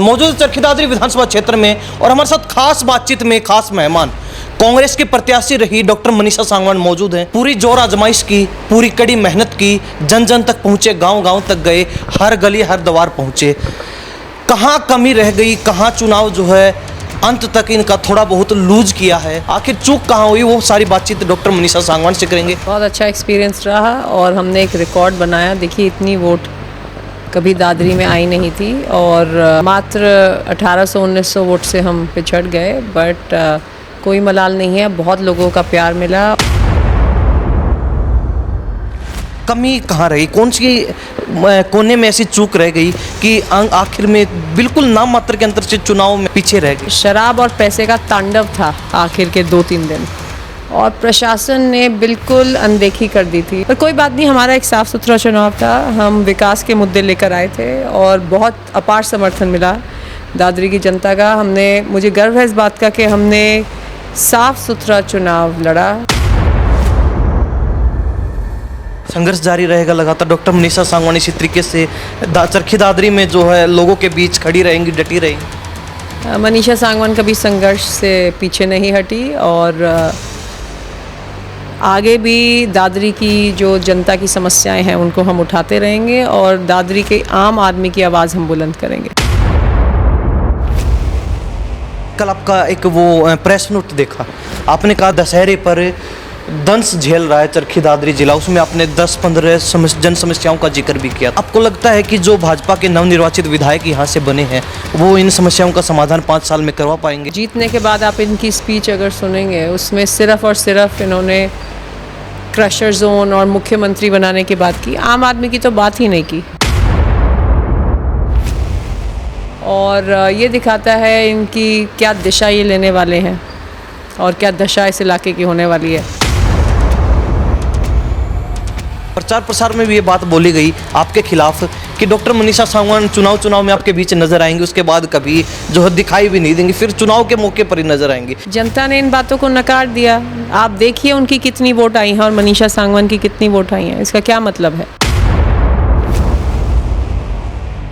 मौजूद चरखी दादरी विधानसभा क्षेत्र में और हमारे साथ खास बातचीत में खास मेहमान कांग्रेस के प्रत्याशी रही डॉक्टर मनीषा सांगवान मौजूद हैं। पूरी जोर आजमाइश की, पूरी कड़ी मेहनत की, जन जन तक पहुंचे, गांव गांव तक गए, हर गली हर द्वार पहुंचे। कहां कमी रह गई, कहां चुनाव जो है अंत तक इनका थोड़ा बहुत लूज किया है, आखिर चूक कहां हुई, वो सारी बातचीत डॉक्टर मनीषा सांगवान से करेंगे। बहुत अच्छा एक्सपीरियंस रहा और हमने एक रिकॉर्ड बनाया। देखिए, इतनी वोट कभी दादरी में आई नहीं थी और मात्र 1800-1900 वोट से हम पिछड़ गए, बट कोई मलाल नहीं है, बहुत लोगों का प्यार मिला। कमी कहाँ रही, कौन सी कोने में ऐसी चूक रह गई कि आखिर में बिल्कुल नाम मात्र के अंतर से चुनाव में पीछे रह गए? शराब और पैसे का तांडव था आखिर के 2-3 दिन और प्रशासन ने बिल्कुल अनदेखी कर दी थी। पर कोई बात नहीं, हमारा एक साफ़ सुथरा चुनाव था। हम विकास के मुद्दे लेकर आए थे और बहुत अपार समर्थन मिला दादरी की जनता का। मुझे गर्व है इस बात का कि हमने साफ़ सुथरा चुनाव लड़ा। संघर्ष जारी रहेगा लगातार। डॉक्टर मनीषा सांगवान इसी तरीके से चरखी दादरी में जो है लोगों के बीच खड़ी रहेंगी, डटी रहेंगी। मनीषा सांगवान कभी संघर्ष से पीछे नहीं हटी और आगे भी दादरी की जो जनता की समस्याएं हैं उनको हम उठाते रहेंगे और दादरी के आम आदमी की आवाज़ हम बुलंद करेंगे। कल आपका एक वो प्रेस नोट देखा, आपने कहा दशहरे पर दंश झेल रहा है चरखी दादरी जिला, उसमें आपने 10-15 जन समस्याओं का जिक्र भी किया। आपको लगता है कि जो भाजपा के नवनिर्वाचित विधायक यहाँ से बने हैं वो इन समस्याओं का समाधान 5 साल में करवा पाएंगे? जीतने के बाद आप इनकी स्पीच अगर सुनेंगे, उसमें सिर्फ और सिर्फ इन्होंने क्रशर जोन और मुख्यमंत्री बनाने की बात की, आम आदमी की तो बात ही नहीं की। और ये दिखाता है इनकी क्या दिशा ये लेने वाले हैं और क्या दशा इस इलाके की होने वाली है। प्रचार प्रसार में भी ये बात बोली गई आपके खिलाफ कि डॉक्टर मनीषा सांगवान चुनाव में आपके बीच नजर आएंगे, उसके बाद कभी जो है दिखाई भी नहीं देंगी, फिर चुनाव के मौके पर ही नजर आएंगी। जनता ने इन बातों को नकार दिया। आप देखिए उनकी कितनी वोट आई हैं और मनीषा सांगवान की कितनी वोट आई हैं, इसका क्या मतलब है?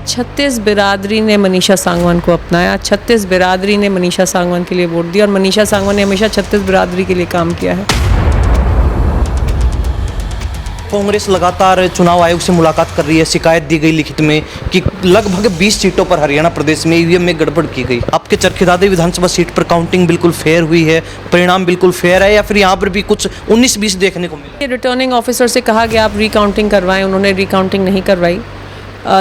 36 बिरादरी ने मनीषा सांगवान को अपनाया, 36 बिरादरी ने मनीषा सांगवान के लिए वोट दिया और मनीषा सांगवान ने हमेशा 36 बिरादरी के लिए काम किया है। कांग्रेस लगातार चुनाव आयोग से मुलाकात कर रही है। शिकायत दी गई लिखित में कि लगभग 20 सीटों पर हरियाणा प्रदेश में ईवीएम में गड़बड़ की गई। आपके चरखी दादरी विधानसभा सीट पर काउंटिंग बिल्कुल फेयर हुई है, परिणाम बिल्कुल फेयर है, या फिर यहाँ पर भी कुछ 19-20 देखने को मिला? रिटर्निंग ऑफिसर से कहा गया आप रिकाउंटिंग करवाएं, उन्होंने रिकाउंटिंग नहीं करवाई।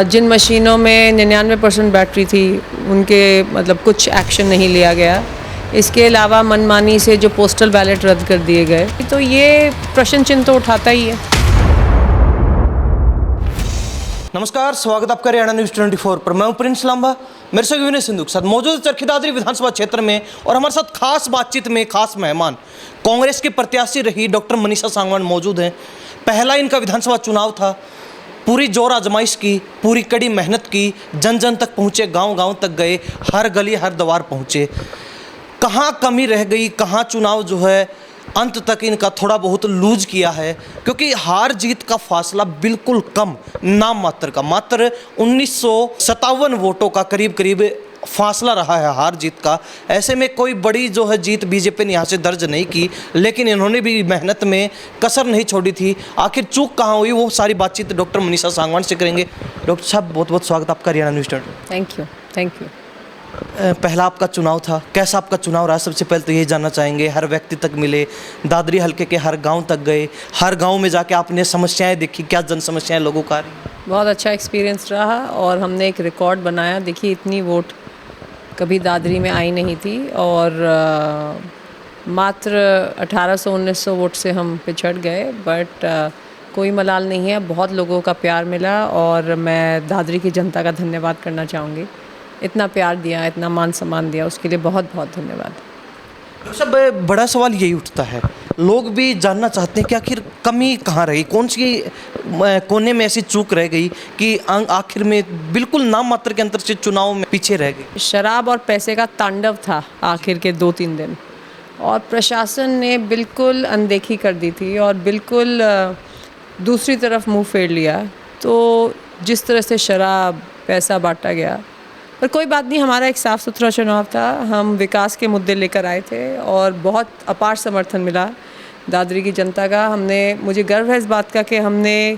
जिन मशीनों में 99% बैटरी थी उनके कुछ एक्शन नहीं लिया गया। इसके अलावा मनमानी से जो पोस्टल बैलेट रद्द कर दिए गए, तो ये प्रश्न चिन्ह तो उठाता ही है। नमस्कार, स्वागत आपका हरियाणा न्यूज़ 24 पर। मैं हूं प्रिंस लांबा, मेरे से विनय सिंधु के साथ मौजूद चरखी दादरी विधानसभा क्षेत्र में और हमारे साथ खास बातचीत में खास मेहमान कांग्रेस के प्रत्याशी रही डॉक्टर मनीषा सांगवान मौजूद हैं। पहला इनका विधानसभा चुनाव था। पूरी जोर आजमाइश की, पूरी कड़ी मेहनत की, जन जन तक पहुँचे, गाँव गाँव तक गए, हर गली हर द्वार पहुँचे। कहाँ कमी रह गई, कहाँ चुनाव जो है अंत तक इनका थोड़ा बहुत लूज किया है, क्योंकि हार जीत का फासला बिल्कुल कम, नाम मात्र का, मात्र 1957 वोटों का करीब फासला रहा है हार जीत का। ऐसे में कोई बड़ी जो है जीत बीजेपी ने यहाँ से दर्ज नहीं की, लेकिन इन्होंने भी मेहनत में कसर नहीं छोड़ी थी। आखिर चूक कहाँ हुई, वो सारी बातचीत डॉक्टर मनीषा सांगवान से करेंगे। डॉक्टर साहब, बहुत बहुत स्वागत आपका हरियाणा न्यूज़ 24। Thank you. पहला आपका चुनाव था, कैसा आपका चुनाव रहा? सबसे पहले तो यही जानना चाहेंगे। हर व्यक्ति तक मिले, दादरी हल्के के हर गांव तक गए, हर गांव में जाके आपने समस्याएं देखी, क्या जन समस्याएं लोगों का आ रही? बहुत अच्छा एक्सपीरियंस रहा और हमने एक रिकॉर्ड बनाया। देखिए, इतनी वोट कभी दादरी में आई नहीं थी और मात्र 1800-1900 वोट से हम पिछड़ गए, बट कोई मलाल नहीं है, बहुत लोगों का प्यार मिला और मैं दादरी की जनता का धन्यवाद करना चाहूँगी। इतना प्यार दिया, इतना मान सम्मान दिया, उसके लिए बहुत बहुत धन्यवाद। सब बड़ा सवाल यही उठता है, लोग भी जानना चाहते हैं कि आखिर कमी कहाँ रही, कौन सी कोने में ऐसी चूक रह गई कि आखिर में बिल्कुल नाम मात्र के अंतर से चुनाव में पीछे रह गई? शराब और पैसे का तांडव था आखिर के 2-3 दिन और प्रशासन ने बिल्कुल अनदेखी कर दी थी और बिल्कुल दूसरी तरफ मुंह फेर लिया। तो जिस तरह से शराब, पैसा बांटा गया, पर कोई बात नहीं, हमारा एक साफ़ सुथरा चुनाव था। हम विकास के मुद्दे लेकर आए थे और बहुत अपार समर्थन मिला दादरी की जनता का। मुझे गर्व है इस बात का कि हमने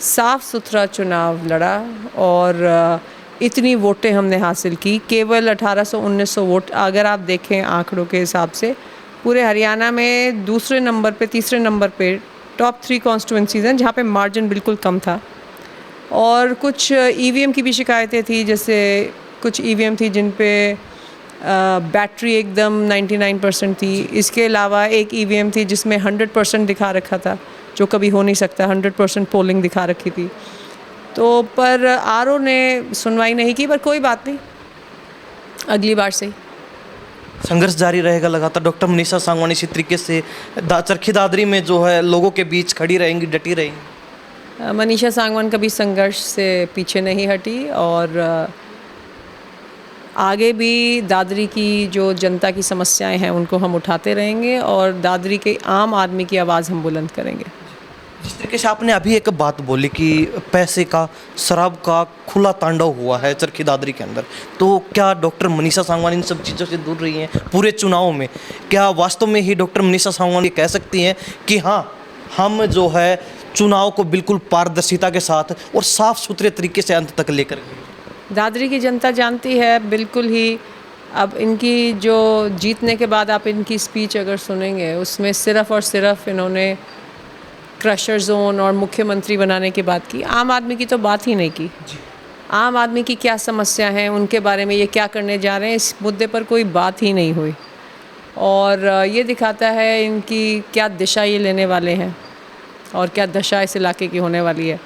साफ़ सुथरा चुनाव लड़ा और इतनी वोटें हमने हासिल की। केवल 1800-1900 वोट, अगर आप देखें आंकड़ों के हिसाब से, पूरे हरियाणा में दूसरे नंबर पे, तीसरे नंबर पे टॉप 3 कॉन्स्टिट्यूंसीज़ हैं जहाँ पे मार्जिन बिल्कुल कम था। और कुछ ईवीएम की भी शिकायतें थी, जैसे कुछ ईवीएम थी जिन पे बैटरी एकदम 99% थी। इसके अलावा एक ईवीएम थी जिसमें 100% दिखा रखा था, जो कभी हो नहीं सकता। 100% पोलिंग दिखा रखी थी। तो पर आरओ ने सुनवाई नहीं की, पर कोई बात नहीं, अगली बार से ही। संघर्ष जारी रहेगा लगातार। डॉक्टर मनीषा सांगवानी इसी तरीके से चरखी दादरी में जो है लोगों के बीच खड़ी रहेंगी, डटी रहेंगी। मनीषा सांगवान कभी संघर्ष से पीछे नहीं हटी और आगे भी दादरी की जो जनता की समस्याएं हैं उनको हम उठाते रहेंगे और दादरी के आम आदमी की आवाज़ हम बुलंद करेंगे। जिस तरीके से आपने अभी एक बात बोली कि पैसे का, शराब का खुला तांडव हुआ है चरखी दादरी के अंदर, तो क्या डॉक्टर मनीषा सांगवानी इन सब चीज़ों से दूर रही हैं पूरे चुनाव में? क्या वास्तव में ही डॉक्टर मनीषा सांगवानी कह सकती हैं कि हाँ, हम जो है चुनाव को बिल्कुल पारदर्शिता के साथ और साफ सुथरे तरीके से अंत तक लेकर गए? दादरी की जनता जानती है बिल्कुल ही। अब इनकी जो जीतने के बाद आप इनकी स्पीच अगर सुनेंगे, उसमें सिर्फ़ और सिर्फ इन्होंने क्रशर जोन और मुख्यमंत्री बनाने की बात की। आम आदमी की तो बात ही नहीं की। आम आदमी की क्या समस्या है, उनके बारे में ये क्या करने जा रहे हैं, इस मुद्दे पर कोई बात ही नहीं हुई। और ये दिखाता है इनकी क्या दिशा ये लेने वाले हैं और क्या दशा इस इलाके की होने वाली है।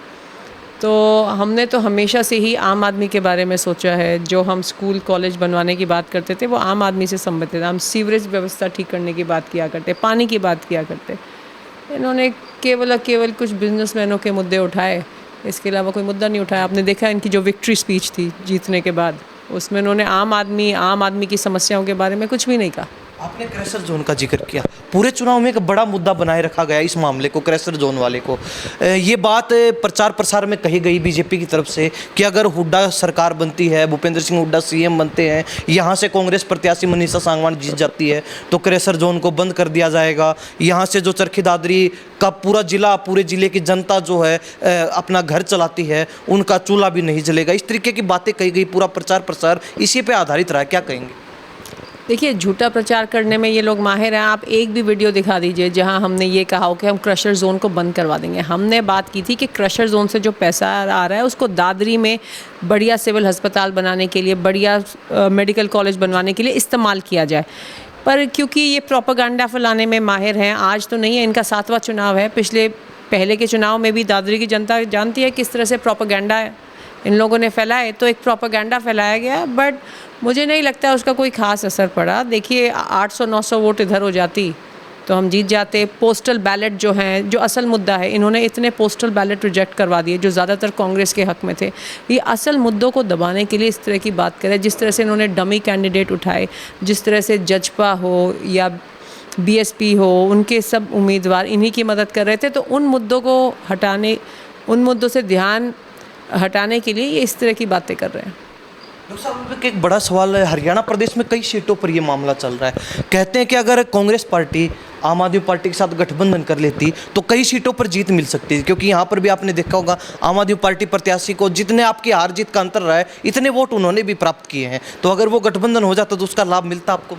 तो हमने तो हमेशा से ही आम आदमी के बारे में सोचा है। जो हम स्कूल कॉलेज बनवाने की बात करते थे वो आम आदमी से संबंधित था। हम सीवरेज व्यवस्था ठीक करने की बात किया करते, पानी की बात किया करते। इन्होंने केवल कुछ बिजनेसमैनों के मुद्दे उठाए, इसके अलावा कोई मुद्दा नहीं उठाया। आपने देखा इनकी जो विक्ट्री स्पीच थी जीतने के बाद, उसमें इन्होंने आम आदमी की समस्याओं के बारे में कुछ भी नहीं कहा। आपने क्रैशर जोन का जिक्र किया, पूरे चुनाव में एक बड़ा मुद्दा बनाए रखा गया इस मामले को, क्रैशर जोन वाले को। ये बात प्रचार प्रसार में कही गई बीजेपी की तरफ से कि अगर हुड्डा सरकार बनती है, भूपेंद्र सिंह हुड्डा सीएम बनते हैं, यहाँ से कांग्रेस प्रत्याशी मनीषा सांगवान जीत जाती है, तो क्रैशर जोन को बंद कर दिया जाएगा। यहाँ से जो चरखी दादरी का पूरे ज़िले की जनता जो है अपना घर चलाती है, उनका चूल्हा भी नहीं जलेगा। इस तरीके की बातें कही गई, पूरा प्रचार प्रसार इसी पर आधारित रहा। क्या कहेंगे? देखिए, झूठा प्रचार करने में ये लोग माहिर हैं। आप एक भी वीडियो दिखा दीजिए जहां हमने ये कहा हो कि हम क्रशर जोन को बंद करवा देंगे। हमने बात की थी कि क्रशर जोन से जो पैसा आ रहा है उसको दादरी में बढ़िया सिविल अस्पताल बनाने के लिए, बढ़िया मेडिकल कॉलेज बनवाने के लिए इस्तेमाल किया जाए। पर क्योंकि ये प्रोपेगेंडा फैलाने में माहिर हैं, आज तो नहीं है, इनका 7वां चुनाव है। पहले के चुनाव में भी दादरी की जनता जानती है किस तरह से प्रोपेगेंडा इन लोगों ने फैलाए। तो एक प्रोपेगेंडा फैलाया गया, बट मुझे नहीं लगता उसका कोई ख़ास असर पड़ा। देखिए, 800-900 वोट इधर हो जाती तो हम जीत जाते। पोस्टल बैलेट जो हैं, जो असल मुद्दा है, इन्होंने इतने पोस्टल बैलेट रिजेक्ट करवा दिए जो ज़्यादातर कांग्रेस के हक़ में थे। ये असल मुद्दों को दबाने के लिए इस तरह की बात करें, जिस तरह से इन्होंने डमी कैंडिडेट उठाए, जिस तरह से जजपा हो या बीएसपी हो, उनके सब उम्मीदवार इन्हीं की मदद कर रहे थे। तो उन मुद्दों से ध्यान हटाने के लिए ये इस तरह की बातें कर रहे हैं। डॉक्टर साहब, एक बड़ा सवाल है, हरियाणा प्रदेश में कई सीटों पर ये मामला चल रहा है। कहते हैं कि अगर कांग्रेस पार्टी आम आदमी पार्टी के साथ गठबंधन कर लेती तो कई सीटों पर जीत मिल सकती है, क्योंकि यहाँ पर भी आपने देखा होगा आम आदमी पार्टी प्रत्याशी को जितने आपकी हार जीत का अंतर रहा है, इतने वोट उन्होंने भी प्राप्त किए हैं। तो अगर वो गठबंधन हो जाता तो उसका लाभ मिलता, आपको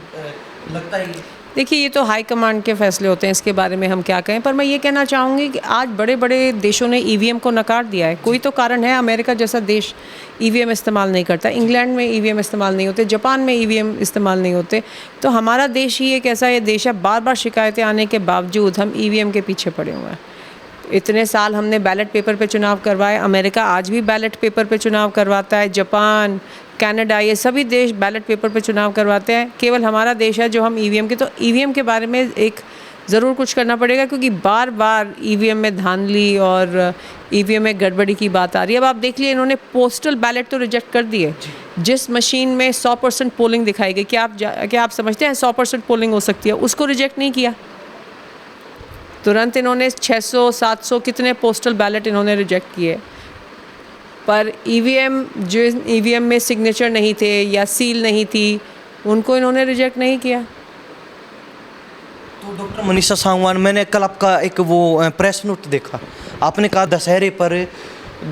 लगता है? देखिए, ये तो हाई कमांड के फैसले होते हैं, इसके बारे में हम क्या कहें। पर मैं ये कहना चाहूँगी कि आज बड़े बड़े देशों ने ईवीएम को नकार दिया है। कोई तो कारण है। अमेरिका जैसा देश ईवीएम इस्तेमाल नहीं करता, इंग्लैंड में ईवीएम इस्तेमाल नहीं होते, जापान में ईवीएम इस्तेमाल नहीं होते। तो हमारा देश ही एक ऐसा देश है, बार बार शिकायतें आने के बावजूद हम ईवीएम के पीछे पड़े हुए हैं। इतने साल हमने बैलेट पेपर पे चुनाव करवाए। अमेरिका आज भी बैलेट पेपर पे चुनाव करवाता है, जापान, कनाडा, ये सभी देश बैलेट पेपर पे चुनाव करवाते हैं। केवल हमारा देश है जो हम ईवीएम के, तो ईवीएम के बारे में एक ज़रूर कुछ करना पड़ेगा, क्योंकि बार बार ईवीएम में धांधली और ईवीएम में गड़बड़ी की बात आ रही है। अब आप देख लिए, इन्होंने पोस्टल बैलेट तो रिजेक्ट कर दिए। जिस मशीन में 100% पोलिंग दिखाई गई, क्या आप समझते हैं 100% पोलिंग हो सकती है? उसको रिजेक्ट नहीं किया, तुरंत इन्होंने 600-700 कितने पोस्टल बैलेट इन्होंने रिजेक्ट किए। पर ईवीएम जो ईवीएम में सिग्नेचर नहीं थे या सील नहीं थी, उनको इन्होंने रिजेक्ट नहीं किया। तो डॉक्टर मनीषा सांगवान, मैंने कल आपका एक वो प्रेस नोट देखा, आपने कहा दशहरे पर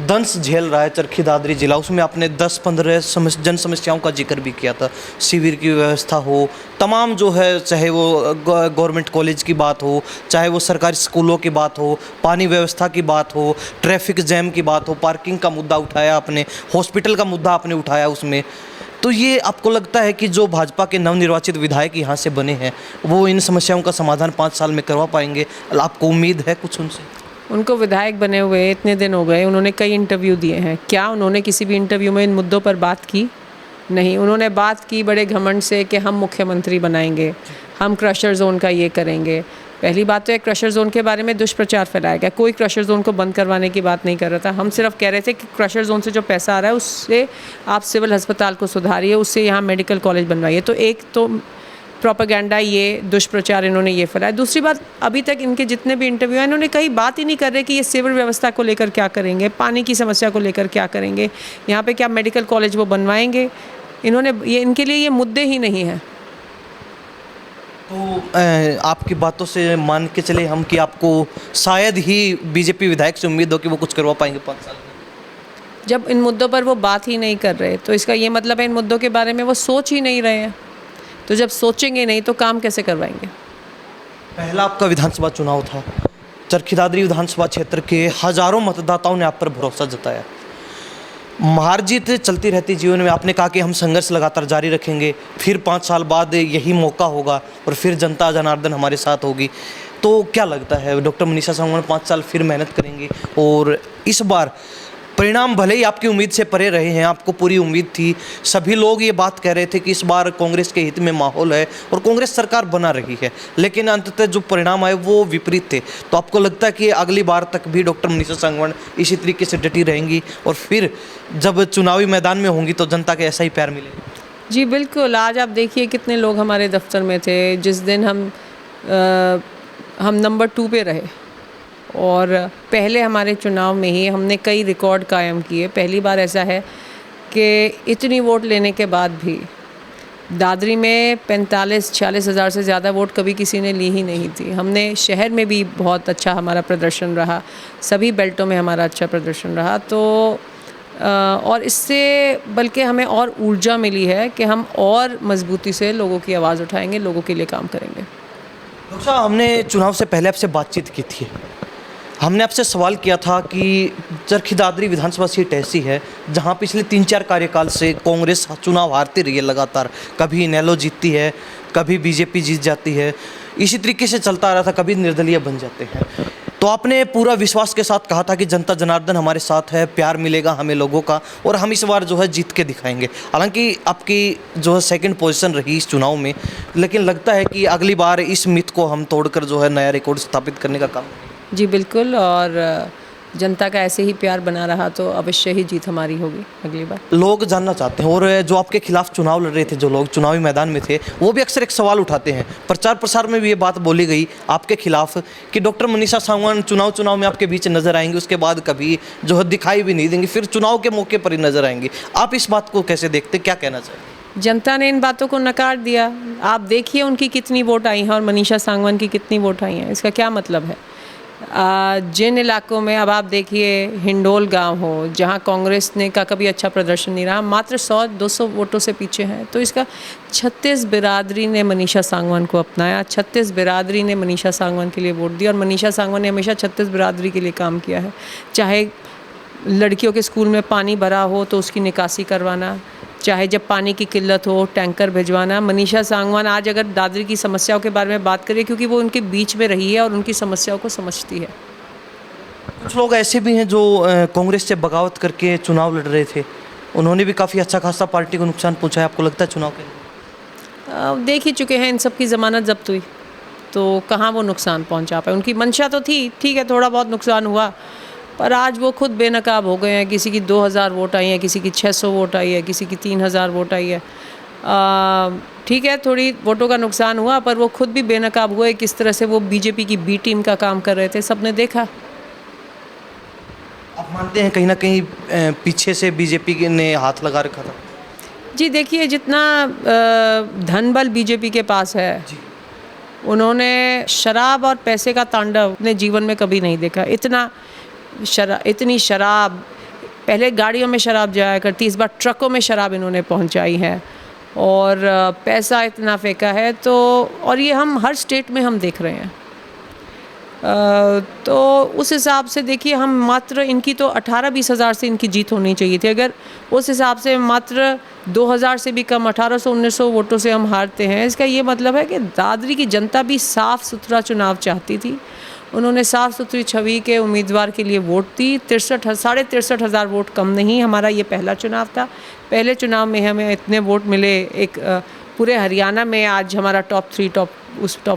दंश झेल रहा है चरखी दादरी जिला, उसमें आपने 10-15 जन समस्याओं का जिक्र भी किया था। शिविर की व्यवस्था हो, तमाम जो है, चाहे वो गवर्नमेंट कॉलेज की बात हो, चाहे वो सरकारी स्कूलों की बात हो, पानी व्यवस्था की बात हो, ट्रैफिक जैम की बात हो, पार्किंग का मुद्दा उठाया आपने, हॉस्पिटल का मुद्दा आपने उठाया उसमें। तो ये आपको लगता है कि जो भाजपा के नवनिर्वाचित विधायक यहाँ से बने हैं वो इन समस्याओं का समाधान 5 साल में करवा पाएंगे? आपको उम्मीद है कुछ उनसे? उनको विधायक बने हुए इतने दिन हो गए, उन्होंने कई इंटरव्यू दिए हैं, क्या उन्होंने किसी भी इंटरव्यू में इन मुद्दों पर बात की? नहीं। उन्होंने बात की बड़े घमंड से कि हम मुख्यमंत्री बनाएंगे, हम क्रशर जोन का ये करेंगे। पहली बात तो है, क्रशर जोन के बारे में दुष्प्रचार फैलाया गया। कोई क्रशर जोन को बंद करवाने की बात नहीं कर रहा था। हम सिर्फ कह रहे थे कि क्रशर जोन से जो पैसा आ रहा है उससे आप सिविल अस्पताल को सुधारिए, उससे यहाँ मेडिकल कॉलेज बनवाइए। तो एक तो प्रोपेगेंडा, ये दुष्प्रचार इन्होंने ये फैलाया। दूसरी बात, अभी तक इनके जितने भी इंटरव्यू हैं, इन्होंने कहीं बात ही नहीं कर रहे कि ये सिविल व्यवस्था को लेकर क्या करेंगे, पानी की समस्या को लेकर क्या करेंगे, यहाँ पे क्या मेडिकल कॉलेज वो बनवाएंगे। इन्होंने ये, इनके लिए ये मुद्दे ही नहीं हैं। तो आपकी बातों से मान के चले हम कि आपको शायद ही बीजेपी विधायक से उम्मीद हो कि वो कुछ करवा पाएंगे 5 साल में? जब इन मुद्दों पर वो बात ही नहीं कर रहे तो इसका ये मतलब है इन मुद्दों के बारे में वो सोच ही नहीं रहे हैं। तो जब सोचेंगे नहीं तो काम कैसे करवाएंगे? पहला आपका विधानसभा चुनाव था, चरखी दादरी विधानसभा क्षेत्र के हजारों मतदाताओं ने आप पर भरोसा जताया। हार जीत चलती रहती जीवन में, आपने कहा कि हम संघर्ष लगातार जारी रखेंगे, फिर 5 साल बाद यही मौका होगा और फिर जनता जनार्दन हमारे साथ होगी। तो क्या लगता है डॉक्टर मनीषा सांगवान 5 साल फिर मेहनत करेंगे और इस बार परिणाम भले ही आपकी उम्मीद से परे रहे हैं, आपको पूरी उम्मीद थी, सभी लोग ये बात कह रहे थे कि इस बार कांग्रेस के हित में माहौल है और कांग्रेस सरकार बना रही है, लेकिन अंततः जो परिणाम आए वो विपरीत थे। तो आपको लगता है कि अगली बार तक भी डॉक्टर मनीषा सांगवान इसी तरीके से डटी रहेंगी और फिर जब चुनावी मैदान में होंगी तो जनता के ऐसा ही प्यार मिलेगा? जी बिल्कुल। आज आप देखिए कितने लोग हमारे दफ्तर में थे जिस दिन हम नंबर 2 पे रहे, और पहले हमारे चुनाव में ही हमने कई रिकॉर्ड कायम किए। पहली बार ऐसा है कि इतनी वोट लेने के बाद भी दादरी में 45-46 हज़ार से ज़्यादा वोट कभी किसी ने ली ही नहीं थी। हमने शहर में भी बहुत अच्छा हमारा प्रदर्शन रहा, सभी बेल्टों में हमारा अच्छा प्रदर्शन रहा। तो और इससे बल्कि हमें और ऊर्जा मिली है कि हम और मजबूती से लोगों की आवाज़ उठाएंगे, लोगों के लिए काम करेंगे। डॉक्टर साहब, हमने चुनाव से पहले आपसे बातचीत की थी, हमने आपसे सवाल किया था कि चरखी दादरी विधानसभा सीट ऐसी है जहां पिछले 3-4 कार्यकाल से कांग्रेस चुनाव हारती रही है लगातार, कभी इनेलो जीतती है, कभी बीजेपी जीत जाती है, इसी तरीके से चलता आ रहा था, कभी निर्दलीय बन जाते हैं। तो आपने पूरा विश्वास के साथ कहा था कि जनता जनार्दन हमारे साथ है, प्यार मिलेगा हमें लोगों का और हम इस बार जो है जीत के दिखाएंगे। हालांकि आपकी जो है 2nd पोजीशन रही इस चुनाव में, लेकिन लगता है कि अगली बार इस मिथ को हम तोड़कर जो है नया रिकॉर्ड स्थापित करने का काम। जी बिल्कुल, और जनता का ऐसे ही प्यार बना रहा तो अवश्य ही जीत हमारी होगी अगली बार। लोग जानना चाहते हैं, और जो आपके खिलाफ चुनाव लड़ रहे थे, जो लोग चुनावी मैदान में थे, वो भी अक्सर एक सवाल उठाते हैं, प्रचार प्रसार में भी ये बात बोली गई आपके खिलाफ कि डॉक्टर मनीषा सांगवान चुनाव में आपके बीच नजर आएंगे, उसके बाद कभी जो है दिखाई भी नहीं देंगे, फिर चुनाव के मौके पर ही नजर आएंगे। आप इस बात को कैसे देखते, क्या कहना चाहिए? जनता ने इन बातों को नकार दिया। आप देखिए उनकी कितनी वोट आई हैं और मनीषा सांगवान की कितनी वोट आई हैं। इसका क्या मतलब है? जिन इलाकों में, अब आप देखिए हिंडोल गांव हो जहां कांग्रेस ने का कभी अच्छा प्रदर्शन नहीं रहा, मात्र 100-200 वोटों से पीछे हैं। तो इसका 36 बिरादरी ने मनीषा सांगवान को अपनाया, 36 बिरादरी ने मनीषा सांगवान के लिए वोट दिया, और मनीषा सांगवान ने हमेशा 36 बिरादरी के लिए काम किया है। चाहे लड़कियों के स्कूल में पानी भरा हो तो उसकी निकासी करवाना, चाहे जब पानी की किल्लत हो टैंकर भिजवाना। मनीषा सांगवान आज अगर दादरी की समस्याओं के बारे में बात करें, क्योंकि वो उनके बीच में रही है और उनकी समस्याओं को समझती है। कुछ लोग ऐसे भी हैं जो कांग्रेस से बगावत करके चुनाव लड़ रहे थे, उन्होंने भी काफ़ी अच्छा खासा पार्टी को नुकसान पहुंचाया, आपको लगता है चुनाव के? देख ही चुके हैं, इन सब की ज़मानत जब्त हुई तो कहाँ वो नुकसान पहुंचा पाए। उनकी मंशा तो थी, ठीक है, थोड़ा बहुत नुकसान हुआ, पर आज वो खुद बेनकाब हो गए हैं। किसी की 2000 वोट आई है, किसी की 600 वोट आई है, किसी की 3000 वोट आई है। ठीक है, थोड़ी वोटों का नुकसान हुआ, पर वो खुद भी बेनकाब हुए। किस तरह से वो बीजेपी की बी टीम का काम कर रहे थे, सबने देखा। आप मानते हैं कहीं ना कहीं पीछे से बीजेपी ने हाथ लगा रखा था? जी देखिए, जितना धन बल बीजेपी के पास है, उन्होंने शराब और पैसे का तांडव अपने जीवन में कभी नहीं देखा। इतनी शराब, पहले गाड़ियों में शराब जाया करती, इस बार ट्रकों में शराब इन्होंने पहुंचाई है और पैसा इतना फेंका है। तो और ये हम हर स्टेट में हम देख रहे हैं। तो उस हिसाब से देखिए, हम मात्र इनकी तो 18-20 हज़ार से इनकी जीत होनी चाहिए थी। अगर उस हिसाब से मात्र 2000 से भी कम, 1800-1900 वोटों से हम हारते हैं, इसका ये मतलब है कि दादरी की जनता भी साफ़ सुथरा चुनाव चाहती थी। उन्होंने साफ़ सुथरी छवि के उम्मीदवार के लिए वोट दी। 63 हज़ार वोट कम नहीं। हमारा ये पहला चुनाव था। पहले चुनाव में हमें इतने वोट मिले, एक पूरे हरियाणा में आज हमारा टॉप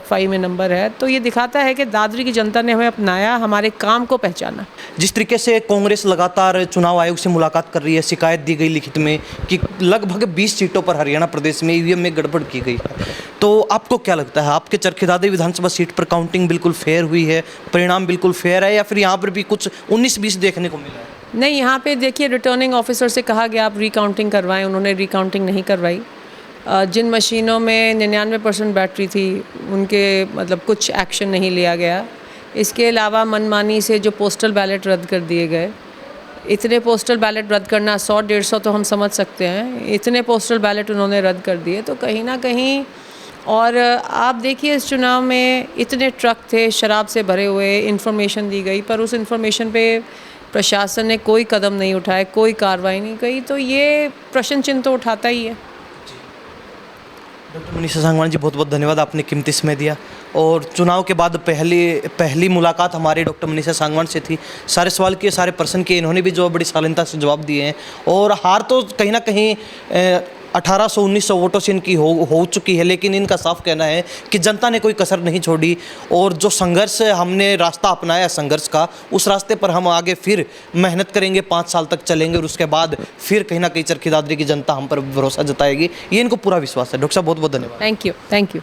5 में नंबर है। तो ये दिखाता है कि दादरी की जनता ने हमें अपनाया, हमारे काम को पहचाना। जिस तरीके से कांग्रेस लगातार चुनाव आयोग से मुलाकात कर रही है, शिकायत दी गई लिखित में कि लगभग 20 सीटों पर हरियाणा प्रदेश में ईवीएम में गड़बड़ की गई है, तो आपको क्या लगता है, आपके चरखी दादरी विधानसभा सीट पर काउंटिंग बिल्कुल फेयर हुई है, परिणाम बिल्कुल फेयर है, या फिर यहाँ पर भी कुछ 19-20 देखने को मिला है? नहीं, यहाँ पे देखिए, रिटर्निंग ऑफिसर से कहा गया आप रिकाउंटिंग करवाएं, उन्होंने रिकाउंटिंग नहीं करवाई। जिन मशीनों में 99% बैटरी थी, उनके मतलब कुछ एक्शन नहीं लिया गया। इसके अलावा मनमानी से जो पोस्टल बैलेट रद्द कर दिए गए, इतने पोस्टल बैलेट रद्द करना 100-150 तो हम समझ सकते हैं, इतने पोस्टल बैलेट उन्होंने रद्द कर दिए, तो कहीं ना कहीं। और आप देखिए, इस चुनाव में इतने ट्रक थे शराब से भरे हुए, इन्फॉर्मेशन दी गई, पर उस इन्फॉर्मेशन पे प्रशासन ने कोई कदम नहीं उठाए, कोई कार्रवाई नहीं की, तो ये प्रश्न चिन्ह तो उठाता ही है। डॉक्टर मनीषा सांगवान जी, बहुत बहुत धन्यवाद, आपने कीमती समय दिया। और चुनाव के बाद पहली मुलाकात हमारे डॉक्टर मनीषा सांगवान से थी। सारे सवाल किए, सारे प्रश्न किए, इन्होंने भी जो बड़ी शालीनता से जवाब दिए हैं। और हार तो कहीं ना कहीं 1800-1900 वोटों से इनकी हो चुकी है, लेकिन इनका साफ कहना है कि जनता ने कोई कसर नहीं छोड़ी। और जो संघर्ष हमने रास्ता अपनाया संघर्ष का, उस रास्ते पर हम आगे फिर मेहनत करेंगे, 5 साल तक चलेंगे, और उसके बाद फिर कहीं ना कहीं चरखी दादरी की जनता हम पर भरोसा जताएगी, ये इनको पूरा विश्वास है। डॉक्टर साहब, बहुत बहुत धन्यवाद। Thank you.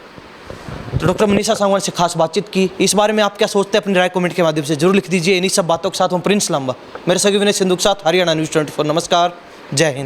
तो डॉक्टर मनीषा सांगवान से खास बातचीत की। इस बारे में आप क्या सोचते हैं, अपनी राय कमेंट के माध्यम से जरूर लिख दीजिए। इन्हीं सब बातों के साथ मैं प्रिंस लांबा, मेरे सगी विनय सिंधु के साथ, हरियाणा न्यूज़ 24। नमस्कार, जय हिंद।